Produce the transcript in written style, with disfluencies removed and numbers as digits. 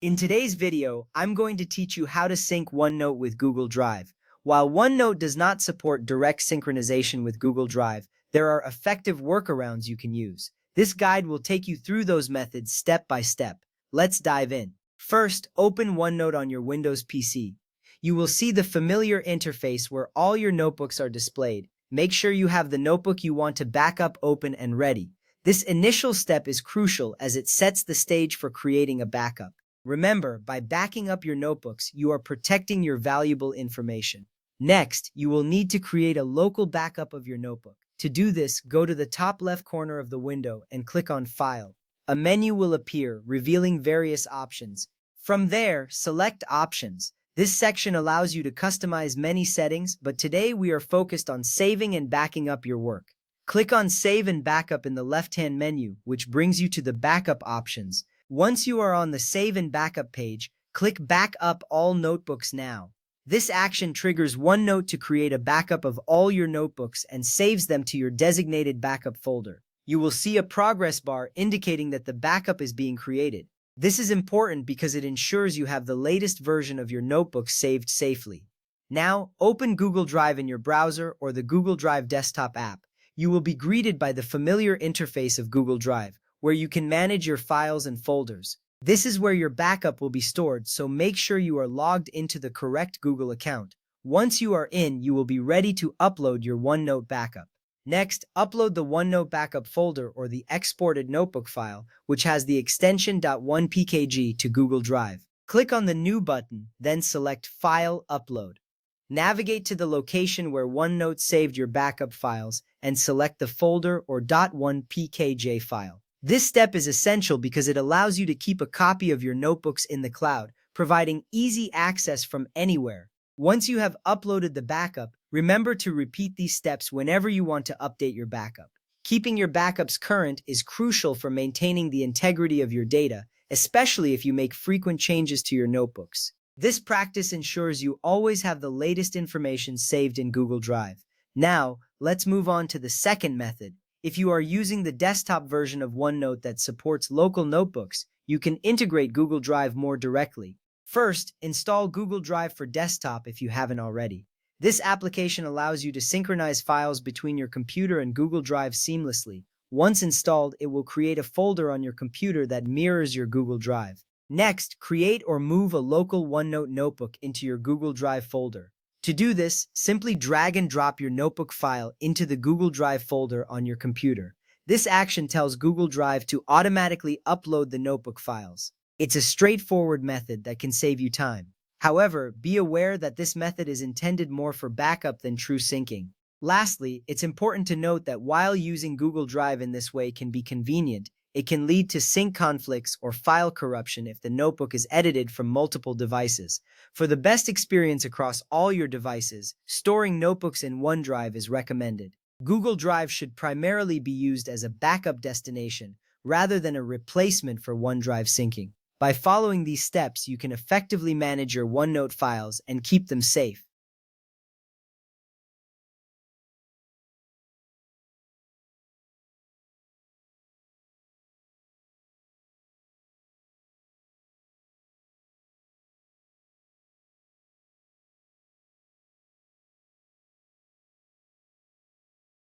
In today's video, I'm going to teach you how to sync OneNote with Google Drive. While OneNote does not support direct synchronization with Google Drive, there are effective workarounds you can use. This guide will take you through those methods step by step. Let's dive in. First, open OneNote on your Windows PC. You will see the familiar interface where all your notebooks are displayed. Make sure you have the notebook you want to back up open and ready. This initial step is crucial as it sets the stage for creating a backup. Remember, by backing up your notebooks, you are protecting your valuable information. Next, you will need to create a local backup of your notebook. To do this, go to the top left corner of the window and click on File. A menu will appear, revealing various options. From there, select Options. This section allows you to customize many settings, but today we are focused on saving and backing up your work. Click on Save and Backup in the left-hand menu, which brings you to the backup options. Once you are on the Save and Backup page, click Back Up All Notebooks Now. This action triggers OneNote to create a backup of all your notebooks and saves them to your designated backup folder. You will see a progress bar indicating that the backup is being created. This is important because it ensures you have the latest version of your notebook saved safely. Now, open Google Drive in your browser or the Google Drive desktop app. You will be greeted by the familiar interface of Google Drive, where you can manage your files and folders. This is where your backup will be stored, so make sure you are logged into the correct Google account. Once you are in, you will be ready to upload your OneNote backup. Next, upload the OneNote backup folder or the exported notebook file, which has the extension .1pkg to Google Drive. Click on the New button, then select File Upload. Navigate to the location where OneNote saved your backup files and select the folder or .1pkg file. This step is essential because it allows you to keep a copy of your notebooks in the cloud, providing easy access from anywhere. Once you have uploaded the backup, remember to repeat these steps whenever you want to update your backup. Keeping your backups current is crucial for maintaining the integrity of your data, especially if you make frequent changes to your notebooks. This practice ensures you always have the latest information saved in Google Drive. Now, let's move on to the second method. If you are using the desktop version of OneNote that supports local notebooks, you can integrate Google Drive more directly. First, install Google Drive for desktop if you haven't already. This application allows you to synchronize files between your computer and Google Drive seamlessly. Once installed, it will create a folder on your computer that mirrors your Google Drive. Next, create or move a local OneNote notebook into your Google Drive folder. To do this, simply drag and drop your notebook file into the Google Drive folder on your computer. This action tells Google Drive to automatically upload the notebook files. It's a straightforward method that can save you time. However, be aware that this method is intended more for backup than true syncing. Lastly, it's important to note that while using Google Drive in this way can be convenient, it can lead to sync conflicts or file corruption if the notebook is edited from multiple devices. For the best experience across all your devices, storing notebooks in OneDrive is recommended. Google Drive should primarily be used as a backup destination rather than a replacement for OneDrive syncing. By following these steps, you can effectively manage your OneNote files and keep them safe.